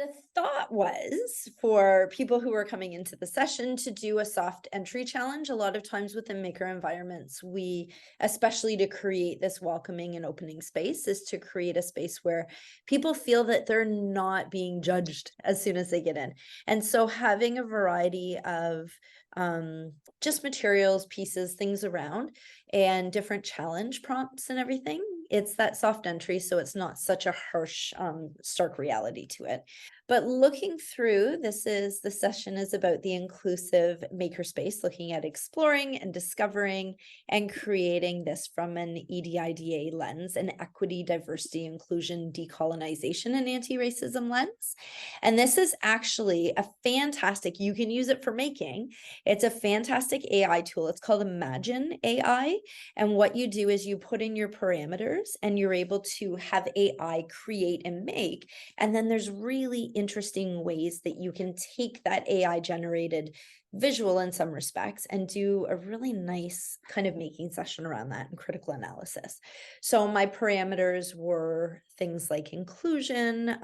The thought was for people who are coming into the session to do a soft entry challenge. A lot of times within maker environments, especially to create this welcoming and opening space, is to create a space where people feel that they're not being judged as soon as they get in. And so having a variety of just materials, pieces, things around, and different challenge prompts and everything. It's that soft entry, so it's not such a harsh, stark reality to it. But looking through, the session is about the inclusive makerspace, looking at exploring and discovering and creating this from an EDIDA lens, an equity, diversity, inclusion, decolonization, and anti-racism lens. And this is actually a fantastic, you can use it for making. It's a fantastic AI tool. It's called Imagine AI. And what you do is you put in your parameters and you're able to have AI create and make. And then there's really interesting ways that you can take that AI generated visual in some respects and do a really nice kind of making session around that and critical analysis. So my parameters were things like inclusion,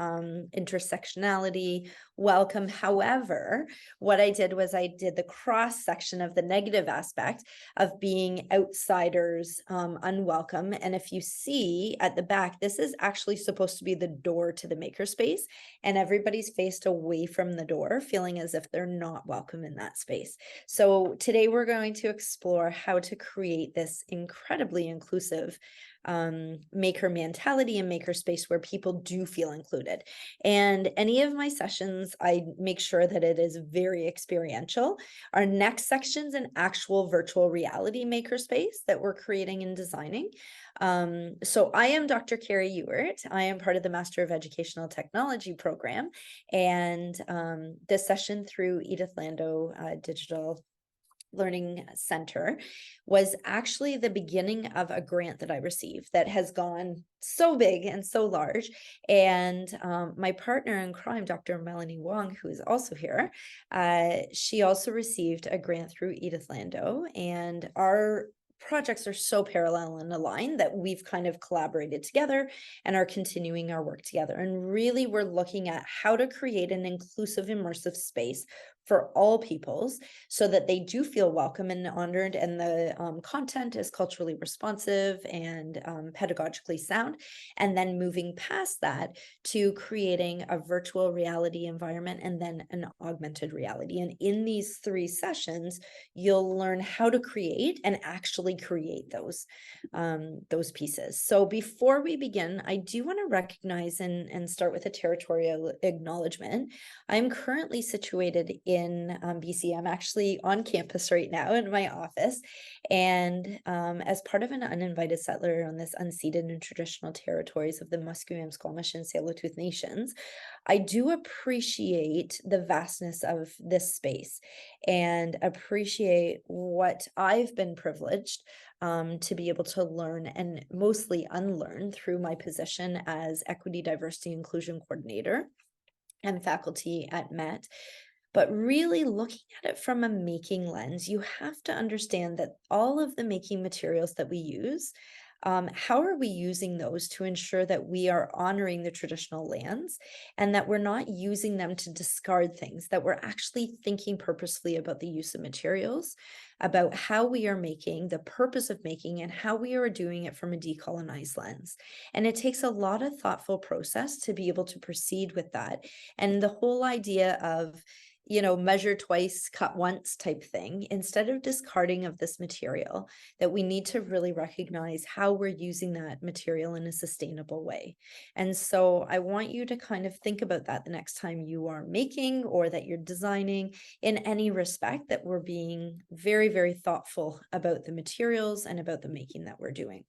intersectionality, welcome. However, what I did was I did the cross section of the negative aspect of being outsiders, unwelcome. And if you see at the back, this is actually supposed to be the door to the makerspace, and everybody's faced away from the door, feeling as if they're not welcome in that space. So today we're going to explore how to create this incredibly inclusive maker mentality and makerspace where people do feel included. And any of my sessions, I make sure that it is very experiential. Our next section's an actual virtual reality makerspace that we're creating and designing. So I am Dr. Carrie Ewert. I am part of the Master of Educational Technology program, and this session through Edith Lando Digital Learning Center was actually the beginning of a grant that I received that has gone so big and so large. And my partner in crime, Dr. Melanie Wong, who is also here, she also received a grant through Edith Lando, and our projects are so parallel and aligned that we've kind of collaborated together and are continuing our work together. And really, we're looking at how to create an inclusive, immersive space for all peoples so that they do feel welcome and honored, and the content is culturally responsive and pedagogically sound. And then moving past that to creating a virtual reality environment and then an augmented reality. And in these 3 sessions, you'll learn how to create and actually create those pieces. So before we begin, I do want to recognize and start with a territorial acknowledgement. I'm currently situated in BC. I'm actually on campus right now in my office. And as part of an uninvited settler on this unceded and traditional territories of the Musqueam, Squamish, and Tsleil-Waututh nations, I do appreciate the vastness of this space and appreciate what I've been privileged to be able to learn and mostly unlearn through my position as Equity, Diversity, Inclusion Coordinator and faculty at Met. But really looking at it from a making lens, you have to understand that all of the making materials that we use, how are we using those to ensure that we are honoring the traditional lands and that we're not using them to discard things, that we're actually thinking purposefully about the use of materials, about how we are making, the purpose of making, and how we are doing it from a decolonized lens. And it takes a lot of thoughtful process to be able to proceed with that. And the whole idea of measure twice, cut once type thing, instead of discarding of this material, that we need to really recognize how we're using that material in a sustainable way. And so I want you to kind of think about that the next time you are making or that you're designing, in any respect, that we're being very, very thoughtful about the materials and about the making that we're doing.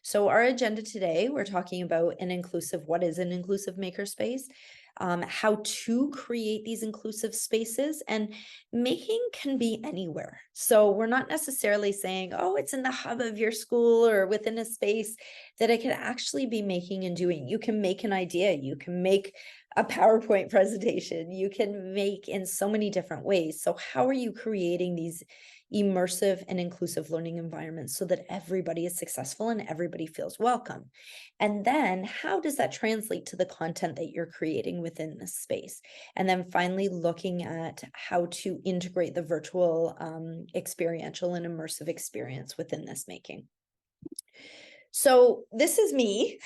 So our agenda today, we're talking about what is an inclusive makerspace, how to create these inclusive spaces, and making can be anywhere. So we're not necessarily saying, oh, it's in the hub of your school or within a space, that it can actually be making and doing. You can make an idea, you can make a PowerPoint presentation, you can make in so many different ways. So how are you creating these immersive and inclusive learning environments so that everybody is successful and everybody feels welcome. And then how does that translate to the content that you're creating within this space? And then finally looking at how to integrate the virtual, experiential and immersive experience within this making. So this is me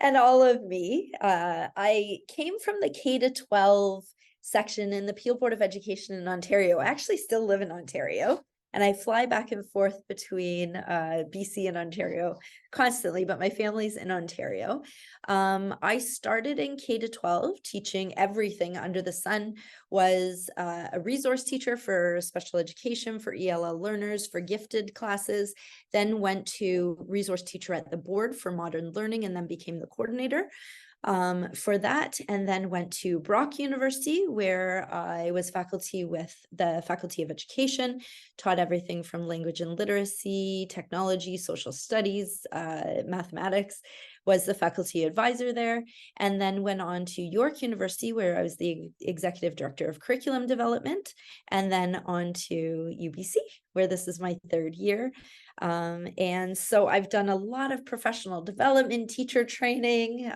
and all of me. I came from the K-12 section in the Peel Board of Education in Ontario. I actually still live in Ontario, and I fly back and forth between BC and Ontario constantly, but my family's in Ontario. I started in K-12 teaching everything under the sun, was a resource teacher for special education, for ELL learners, for gifted classes, then went to resource teacher at the board for modern learning, and then became the coordinator for that, and then went to Brock University, where I was faculty with the Faculty of Education, taught everything from language and literacy, technology, social studies, mathematics, was the faculty advisor there, and then went on to York University, where I was the executive director of curriculum development, and then on to UBC, where this is my third year. And so I've done a lot of professional development, teacher training,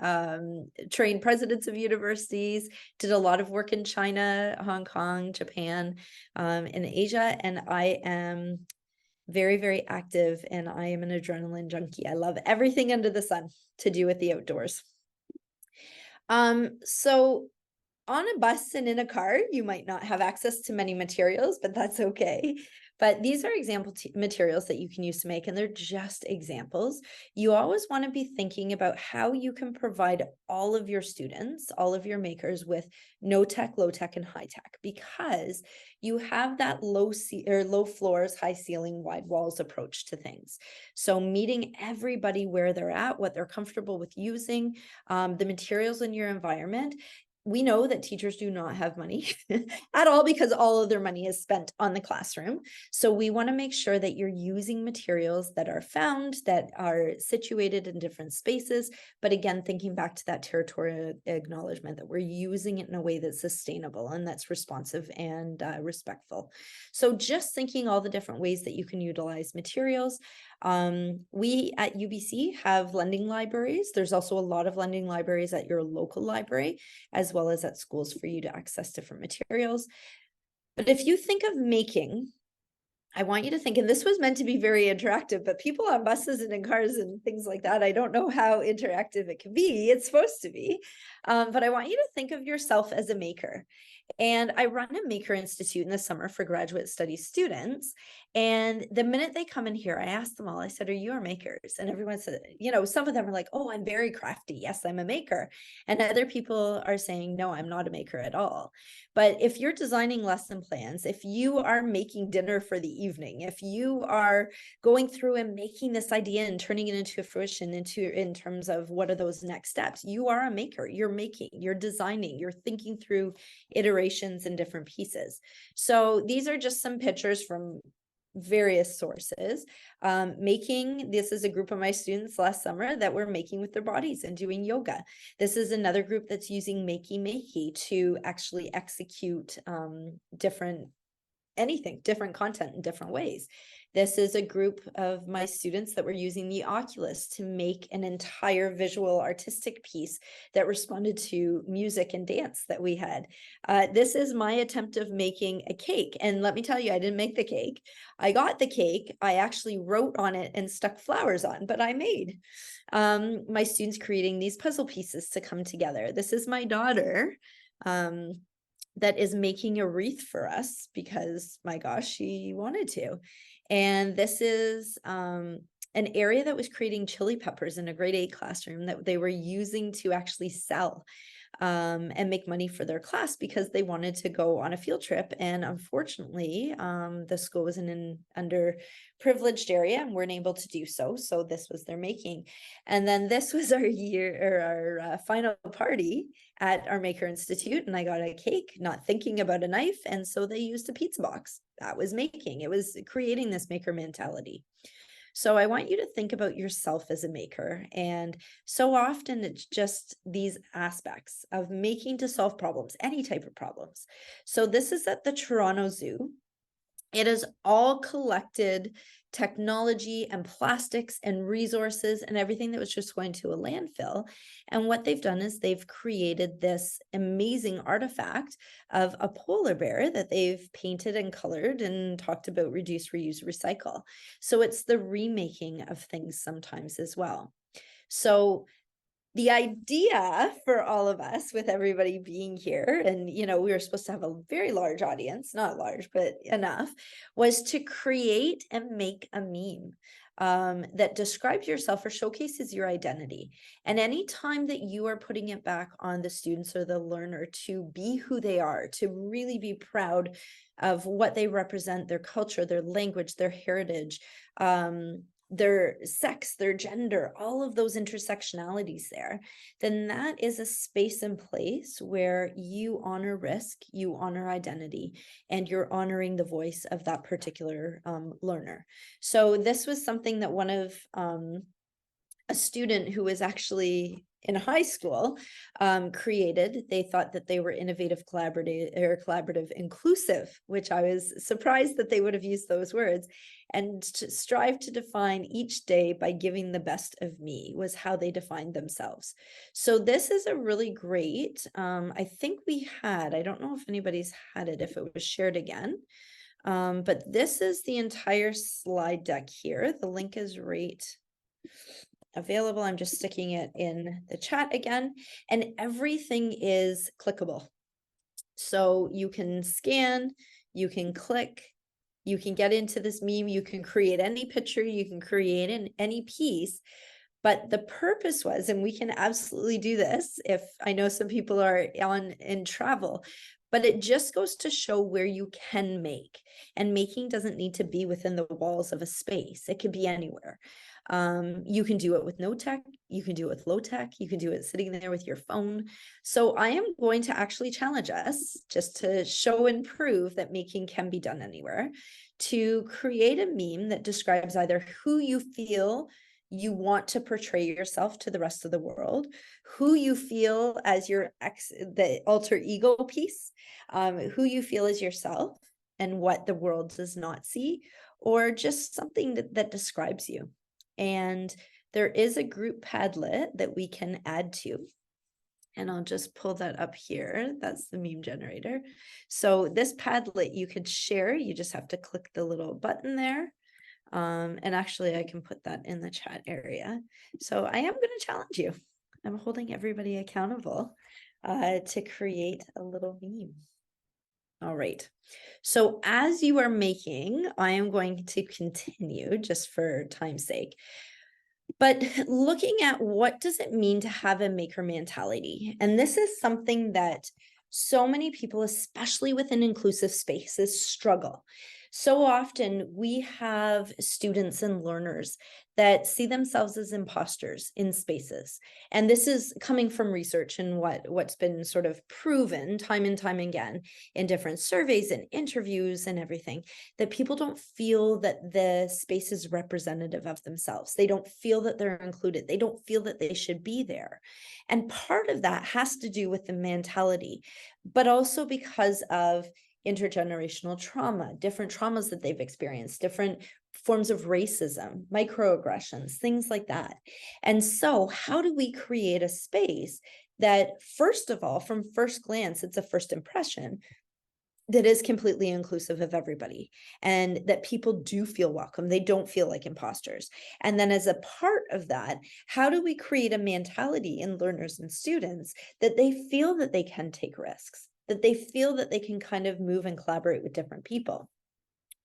trained presidents of universities, did a lot of work in China, Hong Kong, Japan, in Asia, and I am very, very active, and I am an adrenaline junkie. I love everything under the sun to do with the outdoors. So on a bus and in a car, you might not have access to many materials, but that's okay. But these are example materials that you can use to make, and they're just examples. You always want to be thinking about how you can provide all of your students, all of your makers, with no tech, low tech, and high tech, because you have that low floors, high ceiling, wide walls approach to things. So meeting everybody where they're at, what they're comfortable with using, the materials in your environment. We know that teachers do not have money at all, because all of their money is spent on the classroom. So we want to make sure that you're using materials that are found, that are situated in different spaces. But again, thinking back to that territorial acknowledgement that we're using it in a way that's sustainable and that's responsive and respectful. So just thinking all the different ways that you can utilize materials. We at UBC have lending libraries. There's also a lot of lending libraries at your local library, as well as at schools, for you to access different materials. But if you think of making, I want you to think, and this was meant to be very interactive, but people on buses and in cars and things like that, I don't know how interactive it can be. It's supposed to be. But I want you to think of yourself as a maker. And I run a Maker Institute in the summer for graduate study students. And the minute they come in here, I ask them all, I said, are you our makers? And everyone said, some of them are like, oh, I'm very crafty. Yes, I'm a maker. And other people are saying, no, I'm not a maker at all. But if you're designing lesson plans, if you are making dinner for the evening, if you are going through and making this idea and turning it into a fruition, in terms of what are those next steps, you are a maker. You're making, you're designing, you're thinking through iterations and different pieces. So these are just some pictures from various sources. This is a group of my students last summer that were making with their bodies and doing yoga. This is another group that's using Makey to actually execute different content in different ways. This is a group of my students that were using the Oculus to make an entire visual artistic piece that responded to music and dance that we had. This is my attempt of making a cake. And let me tell you, I didn't make the cake. I got the cake. I actually wrote on it and stuck flowers on, but I made my students creating these puzzle pieces to come together. This is my daughter. That is making a wreath for us because, my gosh, she wanted to. And this is an area that was creating chili peppers in a grade 8 classroom that they were using to actually sell and make money for their class, because they wanted to go on a field trip. And unfortunately, the school was in an underprivileged area and weren't able to do so. So this was their making. And then this was our final party at our Maker Institute, and I got a cake, not thinking about a knife. And so they used a pizza box. That was making. It was creating this maker mentality. So I want you to think about yourself as a maker. And so often it's just these aspects of making to solve problems, any type of problems. So this is at the Toronto Zoo. It is all collected technology and plastics and resources and everything that was just going to a landfill. And what they've done is they've created this amazing artifact of a polar bear that they've painted and colored and talked about reduce, reuse, recycle. So it's the remaking of things sometimes as well. So the idea for all of us, with everybody being here, and we were supposed to have a very large audience, not large but enough, was to create and make a meme that describes yourself or showcases your identity. And anytime that you are putting it back on the students or the learner to be who they are, to really be proud of what they represent, their culture, their language, their heritage, their sex, their gender, all of those intersectionalities there, then that is a space and place where you honor risk, you honor identity, and you're honoring the voice of that particular learner. So this was something that one of a student who was actually in high school created. They thought that they were innovative, collaborative, inclusive, which I was surprised that they would have used those words, and to strive to define each day by giving the best of me was how they defined themselves. So this is a really great, I think I don't know if anybody's had it, if it was shared again, but this is the entire slide deck here. The link is right available. I'm just sticking it in the chat again, and everything is clickable. So you can scan, you can click, you can get into this meme, you can create any picture, you can create any piece. But the purpose was, and we can absolutely do this if I know some people are in travel, but it just goes to show where you can make. And making doesn't need to be within the walls of a space. It could be anywhere. You can do it with no tech, you can do it with low tech, you can do it sitting there with your phone. So I am going to actually challenge us, just to show and prove that making can be done anywhere, to create a meme that describes either who you feel you want to portray yourself to the rest of the world, who you feel as the alter ego piece, who you feel as yourself and what the world does not see, or just something that describes you. And there is a group Padlet that we can add to. And I'll just pull that up here. That's the meme generator. So this Padlet you could share. You just have to click the little button there. And actually I can put that in the chat area. So I am going to challenge you. I'm holding everybody accountable to create a little meme. All right. So as you are making, I am going to continue just for time's sake. But looking at what does it mean to have a maker mentality? And this is something that so many people, especially within inclusive spaces, struggle. So often we have students and learners that see themselves as imposters in spaces. And this is coming from research and what's been sort of proven time and time again in different surveys and interviews and everything, that people don't feel that the space is representative of themselves. They don't feel that they're included. They don't feel that they should be there. And part of that has to do with the mentality, but also because of intergenerational trauma, different traumas that they've experienced, different forms of racism, microaggressions, things like that. And so how do we create a space that, first of all, from first glance, it's a first impression, that is completely inclusive of everybody, and that people do feel welcome. They don't feel like imposters. And then as a part of that, how do we create a mentality in learners and students that they feel that they can take risks, that they feel that they can kind of move and collaborate with different people?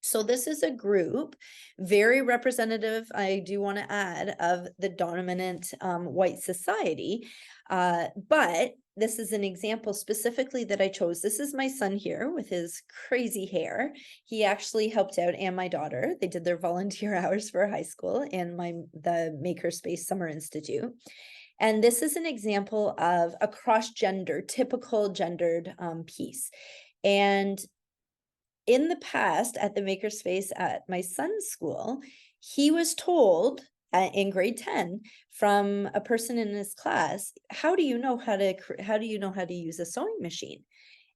So this is a group very representative, I do want to add, of the dominant white society. But this is an example specifically that I chose. This is my son here with his crazy hair. He actually helped out, and my daughter. They did their volunteer hours for high school in the Makerspace Summer Institute. And this is an example of a cross-gender, typical gendered piece. And in the past, at the Makerspace at my son's school, he was told in grade 10 from a person in his class, how do you know how to use a sewing machine?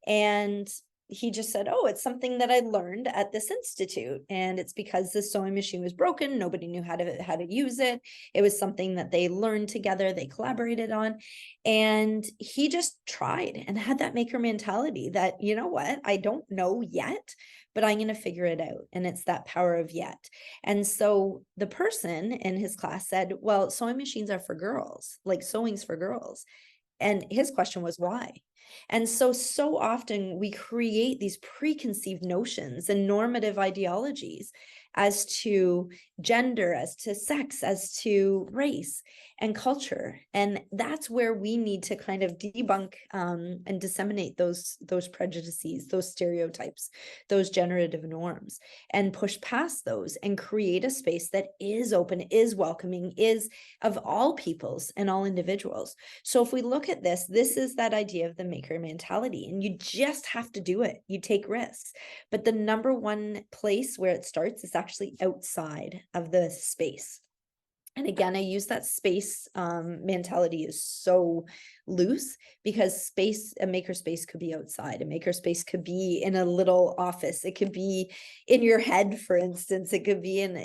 And he just said, oh, it's something that I learned at this institute. And it's because the sewing machine was broken. Nobody knew how to use it. It was something that they learned together, they collaborated on. And he just tried and had that maker mentality that, you know what, I don't know yet, but I'm going to figure it out. And it's that power of yet. And so the person in his class said, well, sewing machines are for girls, like sewing's for girls. And his question was why? And so often we create these preconceived notions and normative ideologies as to gender, as to sex, as to race and culture. And that's where we need to kind of debunk and disseminate those prejudices, those stereotypes, those generative norms, and push past those and create a space that is open, is welcoming, is of all peoples and all individuals. So if we look at this is that idea of the maker mentality, and you just have to do it. You take risks. But the number one place where it starts is actually outside of the space. And again, I use that space mentality is so loose because a makerspace could be outside. A makerspace could be in a little office. It could be in your head, for instance. It could be in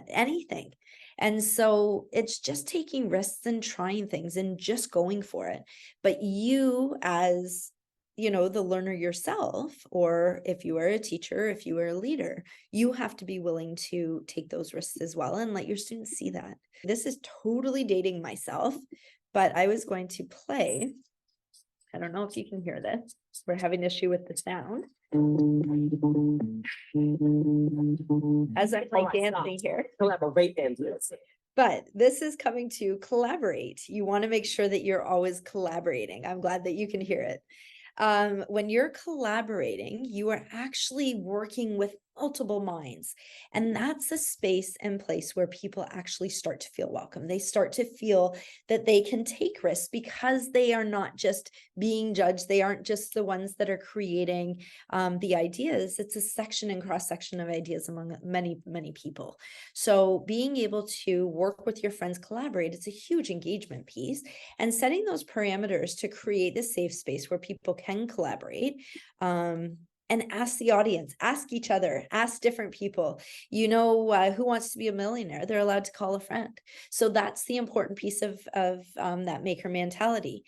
anything. And so it's just taking risks and trying things and just going for it. But you, as the learner yourself, or if you are a teacher, if you are a leader, you have to be willing to take those risks as well and let your students see that. This is totally dating myself, but I was going to play. I don't know if you can hear this. We're having an issue with the sound. As I'm like dancing here. Collaborate and But this is coming to collaborate. You want to make sure that you're always collaborating. I'm glad that you can hear it. When you're collaborating, you are actually working with multiple minds. And that's a space and place where people actually start to feel welcome. They start to feel that they can take risks because they are not just being judged. They aren't just the ones that are creating the ideas. It's a section and cross-section of ideas among many, many people. So being able to work with your friends, collaborate, it's a huge engagement piece. And setting those parameters to create a safe space where people can collaborate, and ask the audience, ask each other, ask different people, who wants to be a millionaire? They're allowed to call a friend. So that's the important piece of that maker mentality.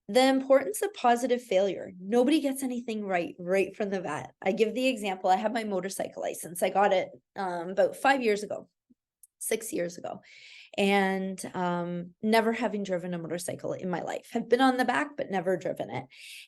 The importance of positive failure. Nobody gets anything right from the bat. I give the example. I have my motorcycle license. I got it about 6 years ago. And never having driven a motorcycle in my life. Have been on the back, but never driven it.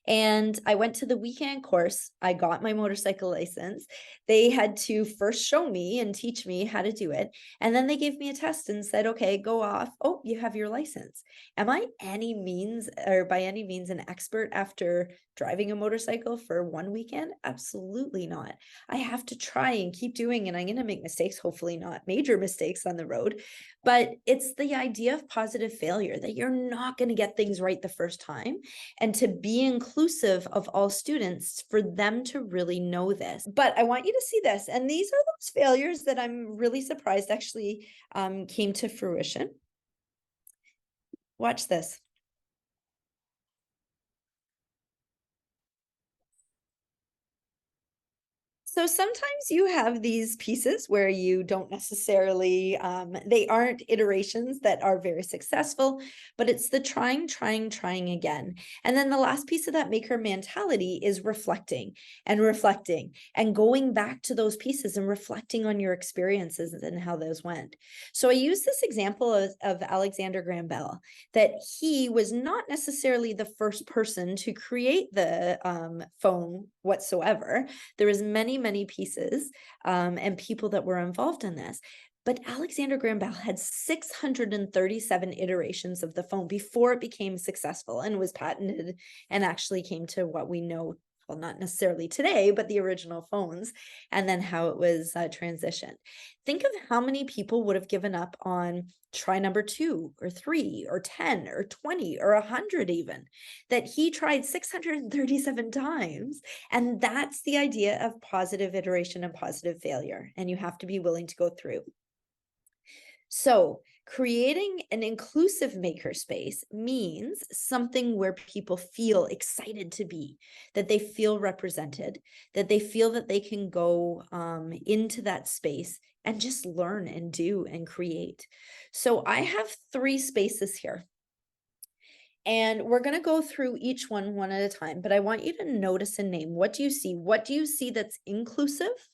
And I went to the weekend course. I got my motorcycle license. They had to first show me and teach me how to do it. And then they gave me a test and said, okay, go off. Oh, you have your license. Am I by any means an expert after driving a motorcycle for one weekend? Absolutely not. I have to try and keep doing, and I'm going to make mistakes, hopefully not major mistakes on the road. But it's the idea of positive failure, that you're not going to get things right the first time, and to be inclusive of all students for them to really know this. But I want you to see this. And these are those failures that I'm really surprised actually came to fruition. Watch this. So sometimes you have these pieces where you don't necessarily, they aren't iterations that are very successful, but it's the trying again. And then the last piece of that maker mentality is reflecting and going back to those pieces and reflecting on your experiences and how those went. So I use this example of Alexander Graham Bell, that he was not necessarily the first person to create the phone whatsoever. There was many pieces and people that were involved in this. But Alexander Graham Bell had 637 iterations of the phone before it became successful and was patented and actually came to what we know, well, not necessarily today, but the original phones, and then how it was transitioned. Think of how many people would have given up on try number 2 or 3 or 10 or 20 or 100 even, that he tried 637 times. And that's the idea of positive iteration and positive failure. And you have to be willing to go through. So Creating an inclusive makerspace means something where people feel excited to be, that they feel represented, that they feel that they can go into that space and just learn and do and create. So I have 3 spaces here. And we're going to go through each one at a time, but I want you to notice and name. What do you see? What do you see that's inclusive?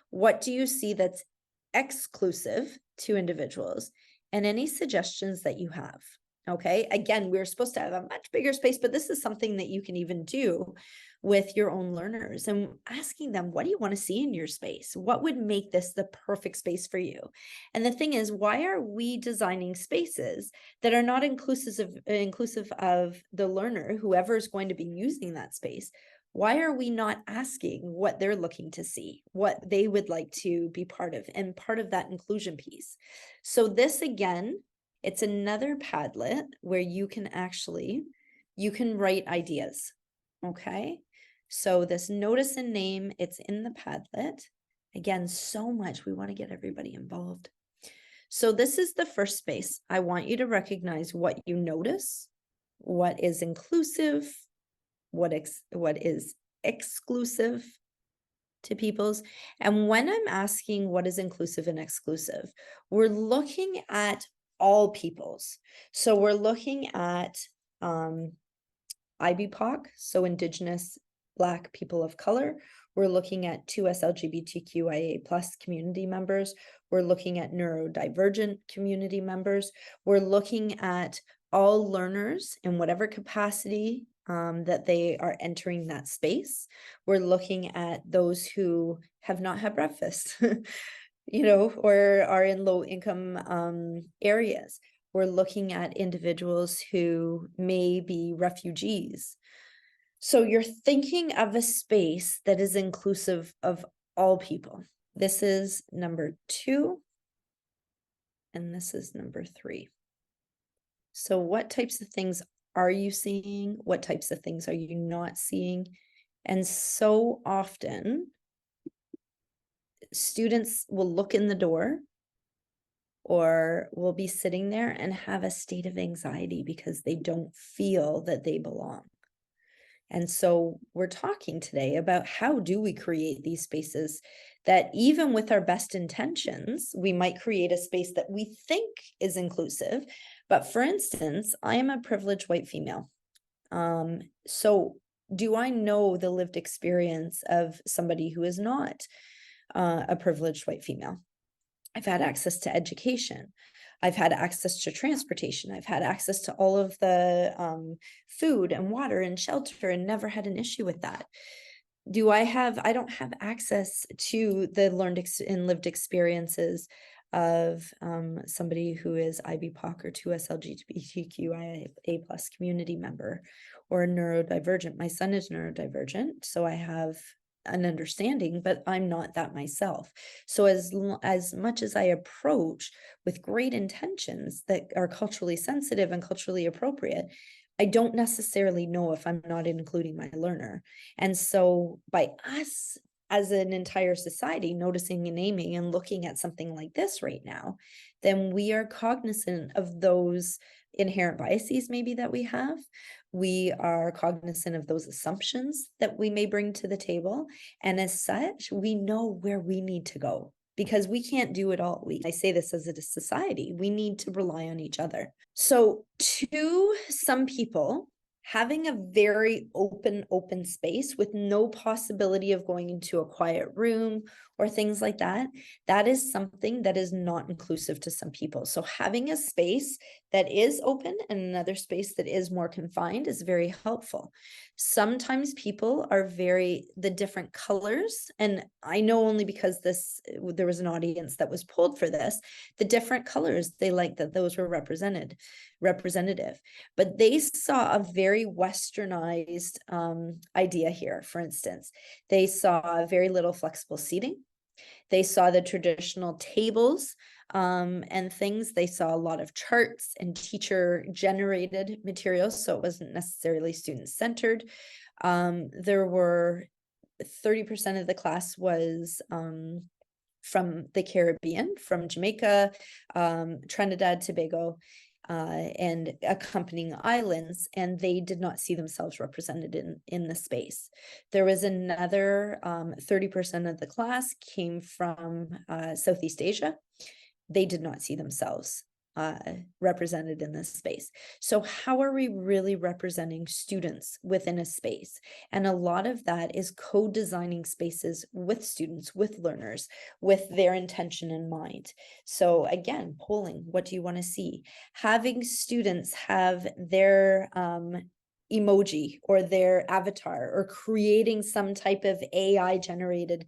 What do you see that's exclusive to individuals? And any suggestions that you have. Okay. Again, we're supposed to have a much bigger space, but this is something that you can even do with your own learners and asking them, what do you want to see in your space? What would make this the perfect space for you? And the thing is, why are we designing spaces that are not inclusive of the learner, whoever is going to be using that space? Why are we not asking what they're looking to see, what they would like to be part of, and part of that inclusion piece? So this, again, it's another Padlet where you can write ideas. Okay. So this notice and name, it's in the Padlet. Again, so much. We want to get everybody involved. So this is the first space. I want you to recognize what you notice, what is inclusive, what is exclusive to people's. And when I'm asking what is inclusive and exclusive, we're looking at all peoples. So we're looking at IBPOC, so Indigenous, Black, people of color. We're looking at 2S LGBTQIA plus community members. We're looking at neurodivergent community members. We're looking at all learners in whatever capacity that they are entering that space. We're looking at those who have not had breakfast, or are in low income areas. We're looking at individuals who may be refugees. So you're thinking of a space that is inclusive of all people. This is number 2, and this is number 3. So what types of things are you seeing? What types of things are you not seeing? And so often, students will look in the door or will be sitting there and have a state of anxiety because they don't feel that they belong. And so we're talking today about how do we create these spaces that, even with our best intentions, we might create a space that we think is inclusive. But for instance, I am a privileged white female. So do I know the lived experience of somebody who is not a privileged white female? I've had access to education. I've had access to transportation. I've had access to all of the food and water and shelter and never had an issue with that. I don't have access to the learned and lived experiences of somebody who is IBPOC or 2S LGBTQIA plus community member or neurodivergent. My son is neurodivergent, so I have an understanding, but I'm not that myself. So as much as I approach with great intentions that are culturally sensitive and culturally appropriate, I don't necessarily know if I'm not including my learner. And so by us as an entire society noticing and naming and looking at something like this right now, then we are cognizant of those inherent biases maybe that we have. We are cognizant of those assumptions that we may bring to the table. And as such, we know where we need to go, because we can't do it all. I say this as a society, we need to rely on each other. So to some people, having a very open space with no possibility of going into a quiet room or things like that, that is something that is not inclusive to some people. So having a space that is open and another space that is more confined is very helpful. Sometimes people are the different colors, and I know only because there was an audience that was pulled for this, the different colors, they like that those were representative, but they saw a very westernized idea here. For instance, they saw very little flexible seating. They saw the traditional tables and things. They saw a lot of charts and teacher generated materials, so it wasn't necessarily student centered. There were 30% of the class was from the Caribbean, from Jamaica, Trinidad, Tobago, and accompanying islands, and they did not see themselves represented in the space. There was another 30% of the class came from Southeast Asia. They did not see themselves represented in this space. So how are we really representing students within a space? And a lot of that is co-designing spaces with students, with learners, with their intention in mind. So again, polling, what do you want to see? Having students have their emoji or their avatar, or creating some type of AI generated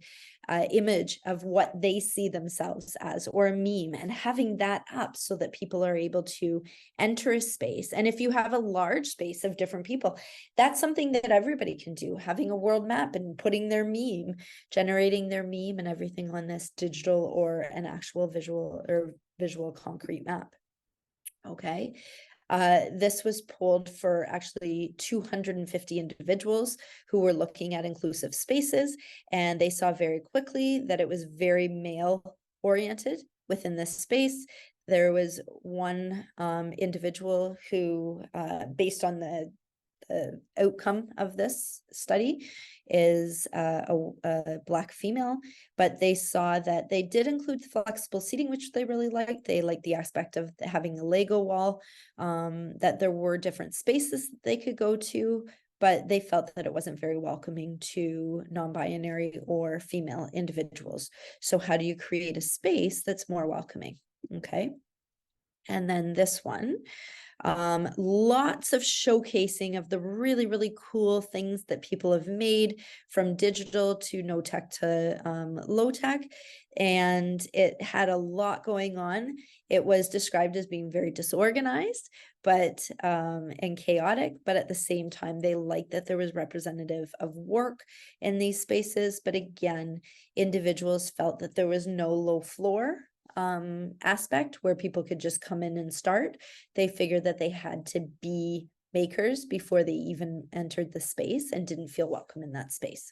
image of what they see themselves as, or a meme, and having that up so that people are able to enter a space. And if you have a large space of different people, that's something that everybody can do, having a world map and putting their meme, generating their meme and everything on this digital or an actual visual concrete map. Okay. This was pulled for actually 250 individuals who were looking at inclusive spaces, and they saw very quickly that it was very male oriented within this space. There was one individual who, based on the outcome of this study, is a Black female, but they saw that they did include flexible seating, which they really liked. They liked the aspect of having a Lego wall, that there were different spaces that they could go to, but they felt that it wasn't very welcoming to non-binary or female individuals. So how do you create a space that's more welcoming? Okay. And then this one, lots of showcasing of the really, really cool things that people have made, from digital to no tech to low tech. And it had a lot going on. It was described as being very disorganized, but and chaotic, but at the same time, they liked that there was representative of work in these spaces. But again, individuals felt that there was no low floor aspect where people could just come in and start. They figured that they had to be makers before they even entered the space and didn't feel welcome in that space.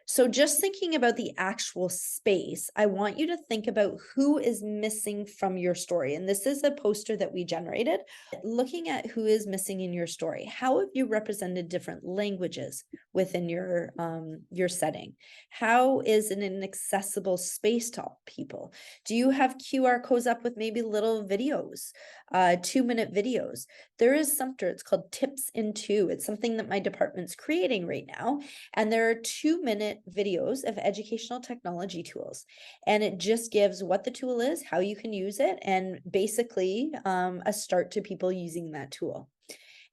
So just thinking about the actual space, I want you to think about who is missing from your story. And this is a poster that we generated. Looking at who is missing in your story, how have you represented different languages within your setting? How is it an accessible space to all people? Do you have QR codes up with maybe little videos, 2-minute videos? There is Sumter, it's called Tips in 2. It's something that my department's creating right now. And there are 2-minute videos of educational technology tools. And it just gives what the tool is, how you can use it, and basically a start to people using that tool.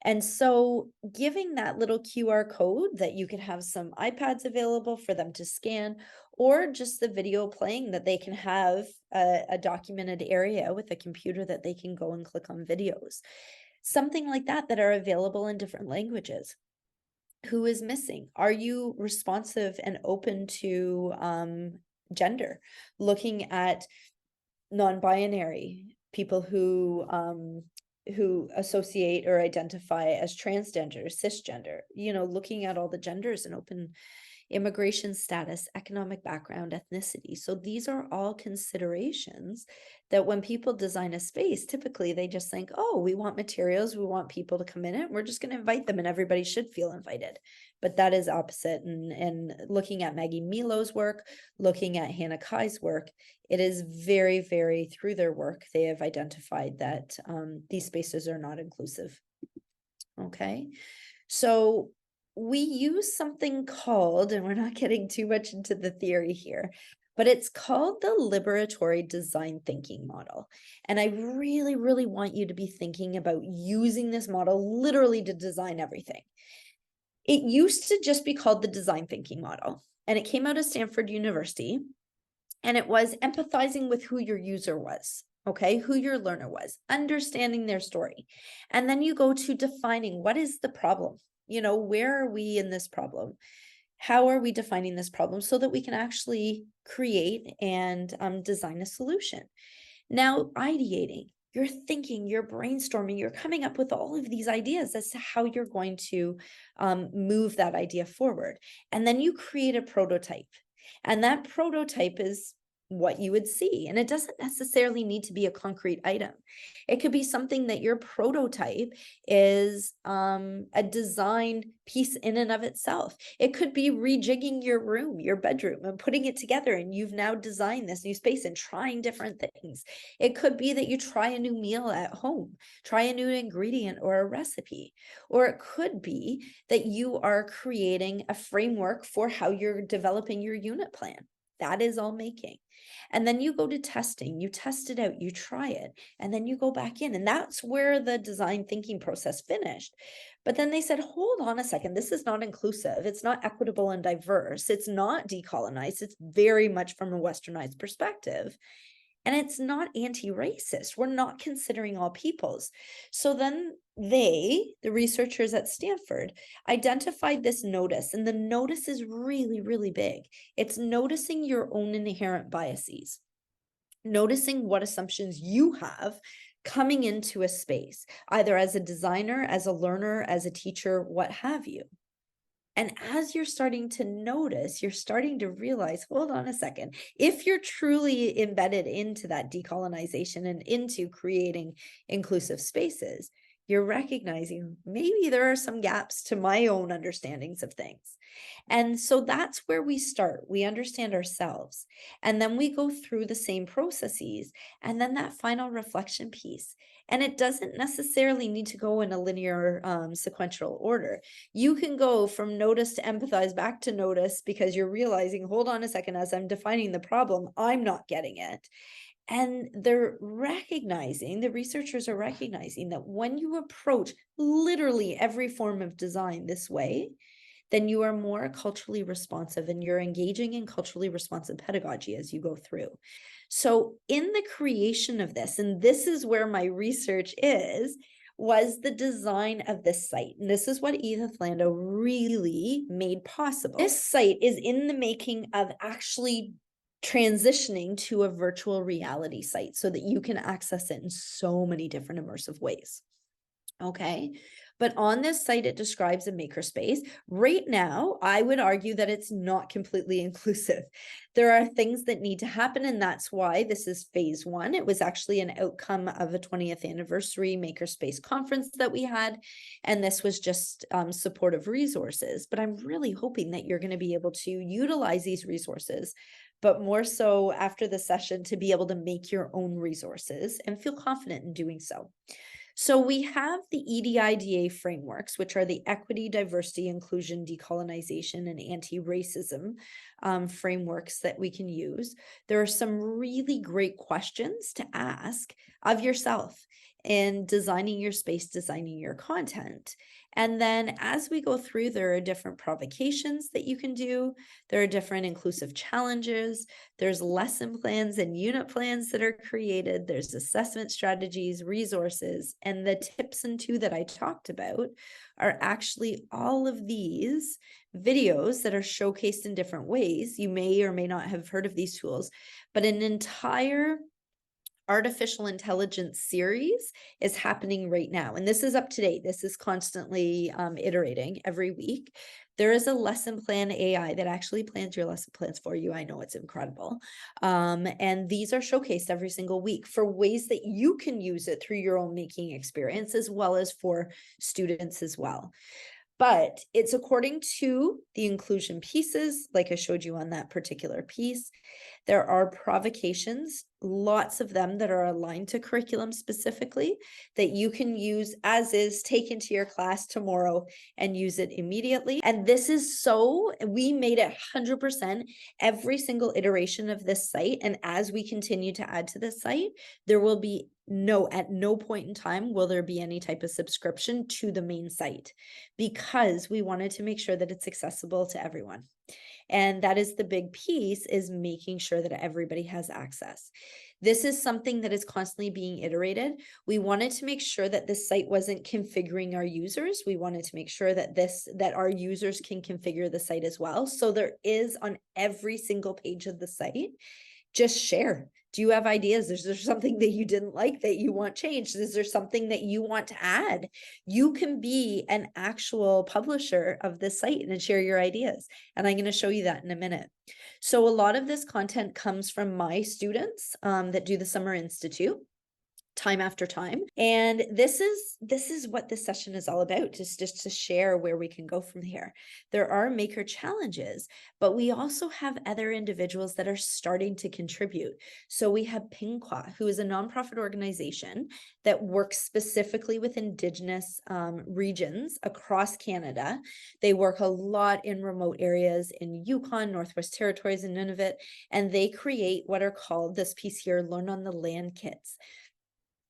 And so giving that little QR code that you can have some iPads available for them to scan, or just the video playing that they can have a documented area with a computer that they can go and click on videos. Something like that are available in different languages. Who is missing? Are you responsive and open to gender? Looking at non-binary people who associate or identify as transgender, cisgender, looking at all the genders and open immigration status, economic background, ethnicity. So these are all considerations that when people design a space, typically they just think, oh, we want materials, we want people to come in it, we're just going to invite them and everybody should feel invited. But that is opposite. And looking at Maggie Milo's work, looking at Hannah Kai's work, it is very, very, through their work, they have identified that these spaces are not inclusive. Okay, so we use something called, and we're not getting too much into the theory here, but it's called the liberatory design thinking model. And I really, really want you to be thinking about using this model literally to design everything. It used to just be called the design thinking model, and it came out of Stanford University, and it was empathizing with who your user was. Okay, who your learner was, understanding their story. And then you go to defining what is the problem? Where are we in this problem? How are we defining this problem so that we can actually create and design a solution? Now, ideating, you're thinking, you're brainstorming, you're coming up with all of these ideas as to how you're going to move that idea forward. And then you create a prototype. And that prototype is what you would see. And it doesn't necessarily need to be a concrete item. It could be something that your prototype is a design piece in and of itself. It could be rejigging your room, your bedroom, and putting it together, and you've now designed this new space and trying different things. It could be that you try a new meal at home, try a new ingredient or a recipe. Or it could be that you are creating a framework for how you're developing your unit plan. That is all making. And then you go to testing, you test it out, you try it, and then you go back in. And that's where the design thinking process finished. But then they said, hold on a second, this is not inclusive, it's not equitable and diverse, it's not decolonized, it's very much from a westernized perspective. And it's not anti-racist. We're not considering all peoples. So then the researchers at Stanford, identified this notice, and the notice is really, really big. It's noticing your own inherent biases, noticing what assumptions you have coming into a space, either as a designer, as a learner, as a teacher, what have you. And as you're starting to notice, you're starting to realize, hold on a second, if you're truly embedded into that decolonization and into creating inclusive spaces, you're recognizing maybe there are some gaps to my own understandings of things. And so that's where we start. We understand ourselves, and then we go through the same processes, and then that final reflection piece. And it doesn't necessarily need to go in a linear sequential order. You can go from notice to empathize back to notice, because you're realizing, hold on a second, as I'm defining the problem, I'm not getting it. And they're recognizing, the researchers are recognizing that when you approach literally every form of design this way, then you are more culturally responsive, and you're engaging in culturally responsive pedagogy as you go through. So in the creation of this, and this is where my research was the design of this site. And this is what Edith Lando really made possible. This site is in the making of actually transitioning to a virtual reality site so that you can access it in so many different immersive ways. Okay. But on this site, it describes a makerspace. Right now, I would argue that it's not completely inclusive. There are things that need to happen, and that's why this is phase one. It was actually an outcome of a 20th anniversary Makerspace conference that we had, and this was just supportive resources. But I'm really hoping that you're going to be able to utilize these resources, but more so after the session, to be able to make your own resources and feel confident in doing so. So we have the EDIDA frameworks, which are the equity, diversity, inclusion, decolonization, and anti-racism frameworks that we can use. There are some really great questions to ask of yourself in designing your space, designing your content. And then as we go through, there are different provocations that you can do. There are different inclusive challenges. There's lesson plans and unit plans that are created. There's assessment strategies, resources, and the tips and two that I talked about are actually all of these videos that are showcased in different ways. You may or may not have heard of these tools, but an entire artificial intelligence series is happening right now. And this is up to date. This is constantly iterating every week. There is a lesson plan AI that actually plans your lesson plans for you. I know, it's incredible. And these are showcased every single week for ways that you can use it through your own making experience, as well as for students as well. But it's according to the inclusion pieces, like I showed you on that particular piece. There are provocations, lots of them that are aligned to curriculum specifically, that you can use as is, take into your class tomorrow and use it immediately. And this is we made it 100% every single iteration of this site. And as we continue to add to this site, there will be at no point in time will there be any type of subscription to the main site, because we wanted to make sure that it's accessible to everyone. And that is the big piece, is making sure that everybody has access. This is something that is constantly being iterated. We wanted to make sure that this site wasn't configuring our users. We wanted to make sure that our users can configure the site as well. So there is, on every single page of the site, just share. Do you have ideas? Is there something that you didn't like that you want changed? Is there something that you want to add? You can be an actual publisher of this site and share your ideas. And I'm going to show you that in a minute. So a lot of this content comes from my students that do the Summer Institute time after time. And this is what this session is all about, just to share where we can go from here. There are maker challenges, but we also have other individuals that are starting to contribute. So we have Pingqua, who is a nonprofit organization that works specifically with Indigenous regions across Canada. They work a lot in remote areas in Yukon, Northwest Territories, and Nunavut, and they create what are called, this piece here, Learn on the Land kits.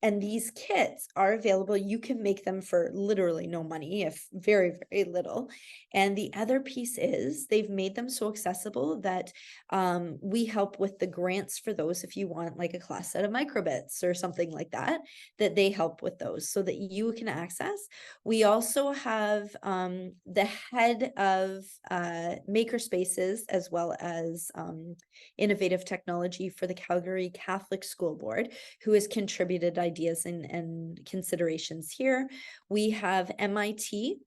And these kits are available. You can make them for literally no money, if very, very little. And the other piece is they've made them so accessible that we help with the grants for those if you want like a class set of microbits or something like that, that they help with those so that you can access. We also have the head of Makerspaces, as well as innovative technology for the Calgary Catholic School Board, who has contributed ideas and considerations here. We have MIT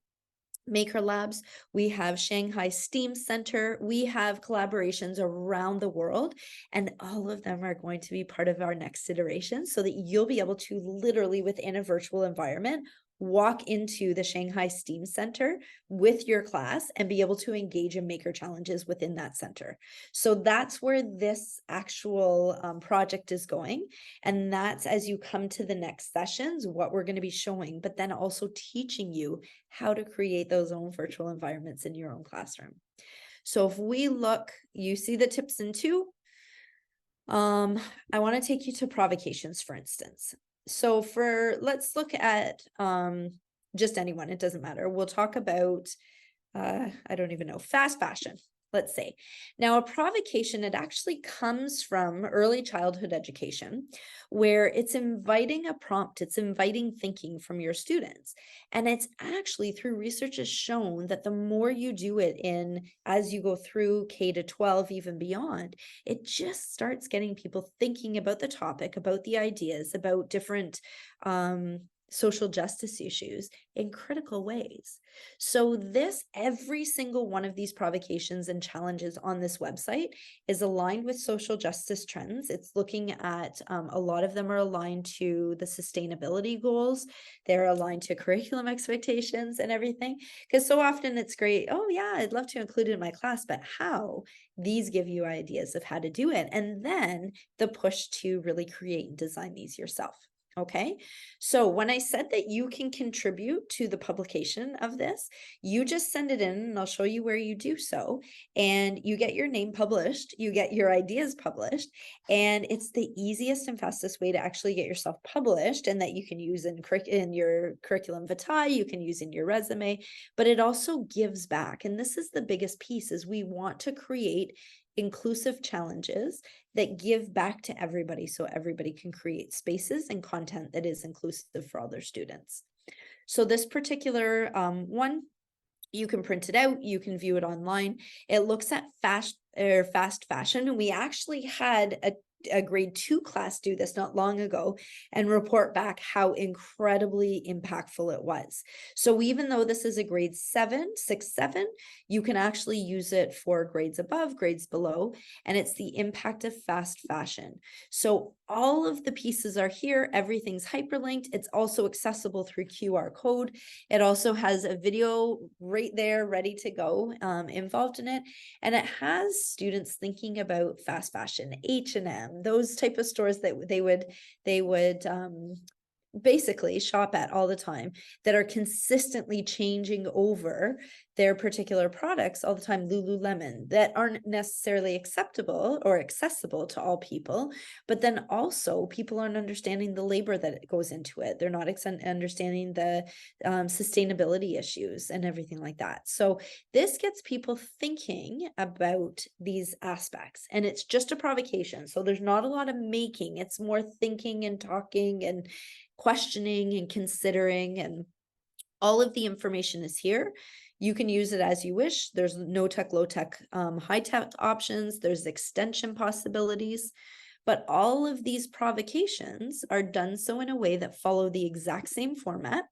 Maker Labs, we have Shanghai STEAM Center, we have collaborations around the world, and all of them are going to be part of our next iteration so that you'll be able to literally within a virtual environment walk into the Shanghai STEAM Center with your class and be able to engage in maker challenges within that center. So that's where this actual project is going. And that's, as you come to the next sessions, what we're going to be showing, but then also teaching you how to create those own virtual environments in your own classroom. So if we look, you see the tips in 2. I want to take you to provocations, for instance. So let's look at just anyone, it doesn't matter. We'll talk about, I don't even know, fast fashion, let's say. Now, a provocation, it actually comes from early childhood education, where it's inviting a prompt, it's inviting thinking from your students. And it's actually, through research, has shown that the more you do it as you go through K to 12, even beyond, it just starts getting people thinking about the topic, about the ideas, about different social justice issues in critical ways. So every single one of these provocations and challenges on this website is aligned with social justice trends. It's looking at, a lot of them are aligned to the sustainability goals. They're aligned to curriculum expectations and everything. Because so often it's great, oh yeah, I'd love to include it in my class, but how? These give you ideas of how to do it. And then the push to really create and design these yourself. Okay, so when I said that you can contribute to the publication of this, you just send it in and I'll show you where you do so. And you get your name published, you get your ideas published, and it's the easiest and fastest way to actually get yourself published, and that you can use in your curriculum vitae, you can use in your resume, but it also gives back. And this is the biggest piece, is we want to create inclusive challenges that give back to everybody so everybody can create spaces and content that is inclusive for all their students. So this particular one, you can print it out, you can view it online. It looks at fast fashion, and we actually had a grade 2 class do this not long ago and report back how incredibly impactful it was. So even though this is a grade 7, 6, 7, you can actually use it for grades above, grades below, and it's the impact of fast fashion. So all of the pieces are here, everything's hyperlinked. It's also accessible through QR code. It also has a video right there ready to go involved in it. And it has students thinking about fast fashion, H&M, those type of stores that they would basically shop at all the time, that are consistently changing over their particular products all the time, Lululemon, that aren't necessarily acceptable or accessible to all people, but then also people aren't understanding the labor that goes into it. They're not understanding the sustainability issues and everything like that. So this gets people thinking about these aspects, and it's just a provocation. So there's not a lot of making, it's more thinking and talking and questioning and considering, and all of the information is here. You can use it as you wish. There's no tech, low tech, high tech options. There's extension possibilities. but all of these provocations are done so in a way that follow the exact same format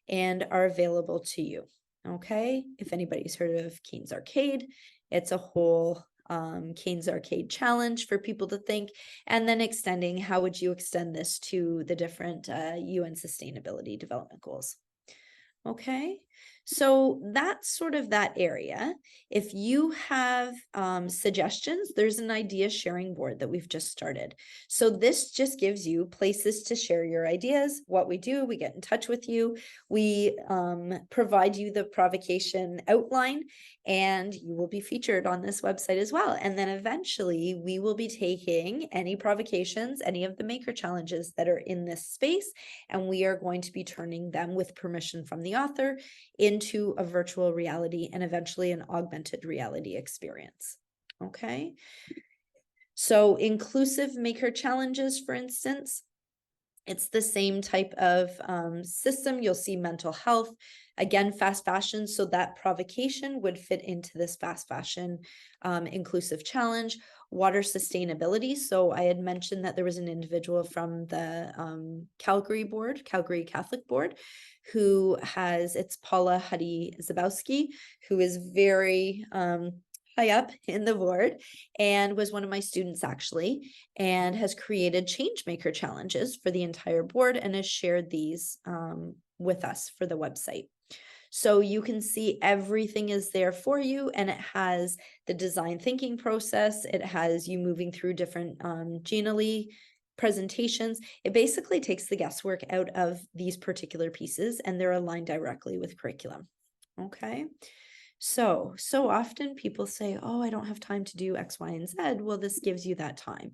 and are available to you. Okay, if anybody's heard of Kane's Arcade, it's a whole Kane's Arcade challenge for people to think, and then extending, how would you extend this to the different UN Sustainability Development Goals? Okay, so that's sort of that area. If you have suggestions, there's an idea sharing board that we've just started. So this just gives you places to share your ideas. What we do, we get in touch with you. We provide you the provocation outline, and you will be featured on this website as well. And then eventually we will be taking any provocations, any of the maker challenges that are in this space, and we are going to be turning them, with permission from the author, into a virtual reality and eventually an augmented reality experience. Okay. So inclusive maker challenges, for instance, it's the same type of system. You'll see mental health, again, fast fashion. So that provocation would fit into this fast fashion inclusive challenge. Water sustainability. So I had mentioned that there was an individual from the Calgary Catholic Board, who has, it's Paula Huddy Zabowski, who is very high up in the board and was one of my students actually, and has created change maker challenges for the entire board and has shared these with us for the website. So you can see everything is there for you, and it has the design thinking process. It has you moving through different Genially presentations. It basically takes the guesswork out of these particular pieces, and they're aligned directly with curriculum. Okay. So often people say, oh, I don't have time to do X, Y, and Z. Well, this gives you that time.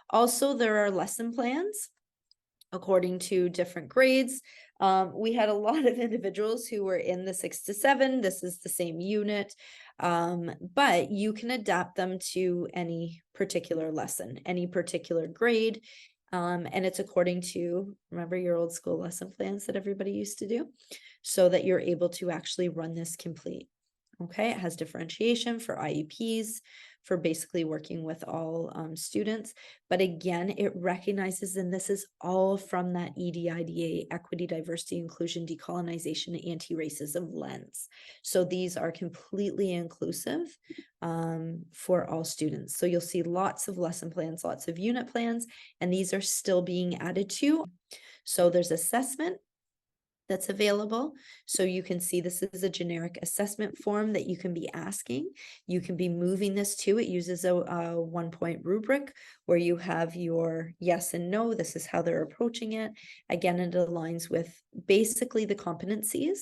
Also, there are lesson plans according to different grades. We had a lot of individuals who were in the 6 to 7. This is the same unit, but you can adapt them to any particular lesson, any particular grade. And it's according to, remember your old school lesson plans that everybody used to do, so that you're able to actually run this complete. Okay, it has differentiation for IEPs, for basically working with all students. But again, it recognizes, and this is all from that EDIDA, equity, diversity, inclusion, decolonization, anti-racism lens. So these are completely inclusive for all students. So you'll see lots of lesson plans, lots of unit plans, and these are still being added to. So there's assessment that's available. So you can see this is a generic assessment form that you can be asking. You can be moving this to, it uses a 1-point rubric where you have your yes and no. This is how they're approaching it. Again, it aligns with basically the competencies,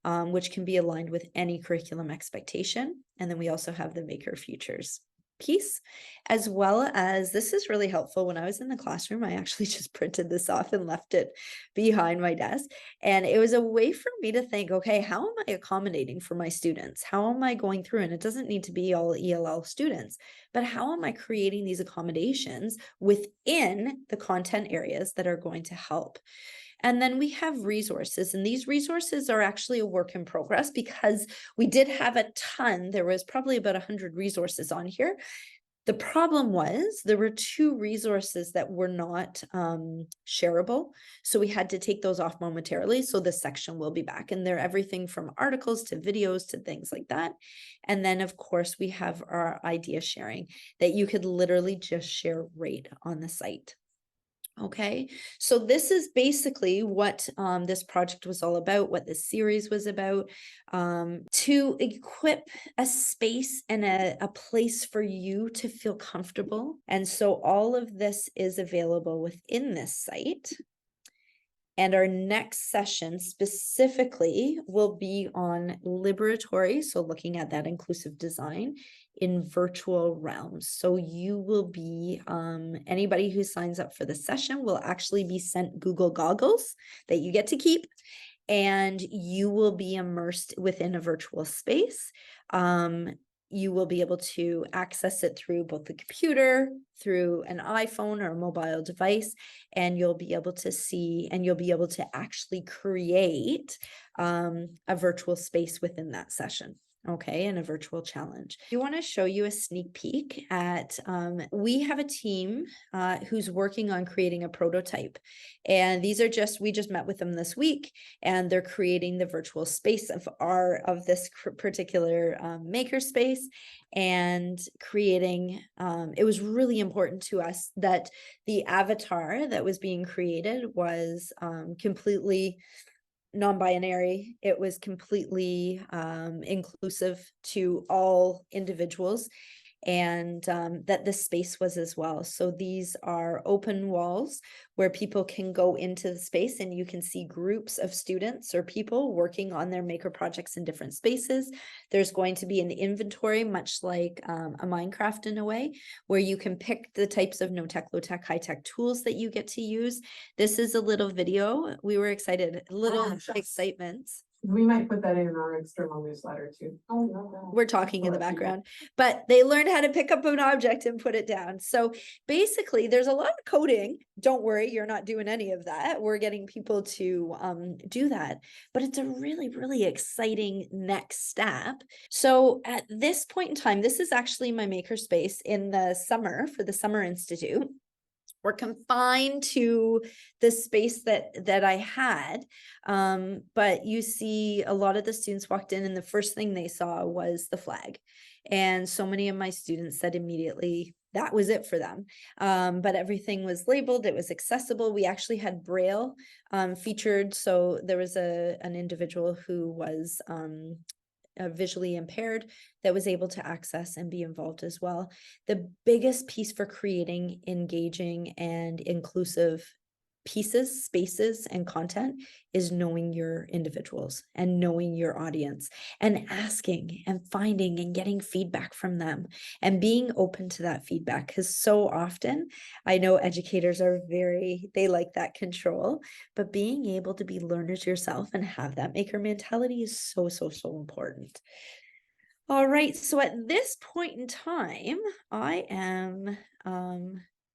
which can be aligned with any curriculum expectation. And then we also have the Maker Futures piece, as well as, this is really helpful. When I was in the classroom, I actually just printed this off and left it behind my desk. And it was a way for me to think, okay, how am I accommodating for my students? How am I going through? And it doesn't need to be all ELL students, but how am I creating these accommodations within the content areas that are going to help? And then we have resources, and these resources are actually a work in progress because we did have a ton. There was probably about 100 resources on here. The problem was there were 2 resources that were not shareable. So we had to take those off momentarily. So this section will be back, and they're everything from articles to videos to things like that. And then of course we have our idea sharing that you could literally just share right on the site. Okay, so this is basically what this project was all about, what this series was about, to equip a space and a place for you to feel comfortable. And so all of this is available within this site. And our next session specifically will be on liberatory, so looking at that inclusive design in virtual realms. So you will be, anybody who signs up for the session will actually be sent Google goggles that you get to keep, and you will be immersed within a virtual space. You will be able to access it through both the computer, through an iPhone or a mobile device, and you'll be able to see, and you'll be able to actually create a virtual space within that session. Okay, and a virtual challenge. I want to show you a sneak peek at, we have a team who's working on creating a prototype. And these are we just met with them this week, and they're creating the virtual space of this particular makerspace, and creating, it was really important to us that the avatar that was being created was completely non-binary. It was completely inclusive to all individuals, and that the space was as well. So these are open walls where people can go into the space, and you can see groups of students or people working on their maker projects in different spaces. There's going to be an inventory, much like a Minecraft in a way, where you can pick the types of no-tech, low-tech, high-tech tools that you get to use. This is a little video. We were excited, little excitement. We might put that in our external newsletter too. We're talking in the background, but they learned how to pick up an object and put it down. So basically there's a lot of coding. Don't worry, you're not doing any of that. We're getting people to do that, but it's a really, really exciting next step. So at this point in time, this is actually my makerspace in the summer for the Summer Institute. We're confined to the space that I had, but you see a lot of the students walked in, and the first thing they saw was the flag, and so many of my students said immediately that was it for them. But everything was labeled, it was accessible. We actually had Braille featured, so there was an individual who was visually impaired that was able to access and be involved as well. The biggest piece for creating engaging and inclusive pieces, spaces, and content is knowing your individuals and knowing your audience, and asking and finding and getting feedback from them, and being open to that feedback. Because so often I know educators are they like that control, but being able to be learners yourself and have that maker mentality is so, so, so important. All right, so at this point in time, I am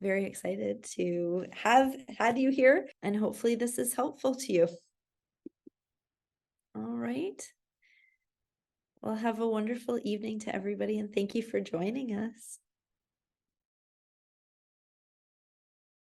very excited to have had you here, and hopefully this is helpful to you. All right. Well, have a wonderful evening to everybody, and thank you for joining us.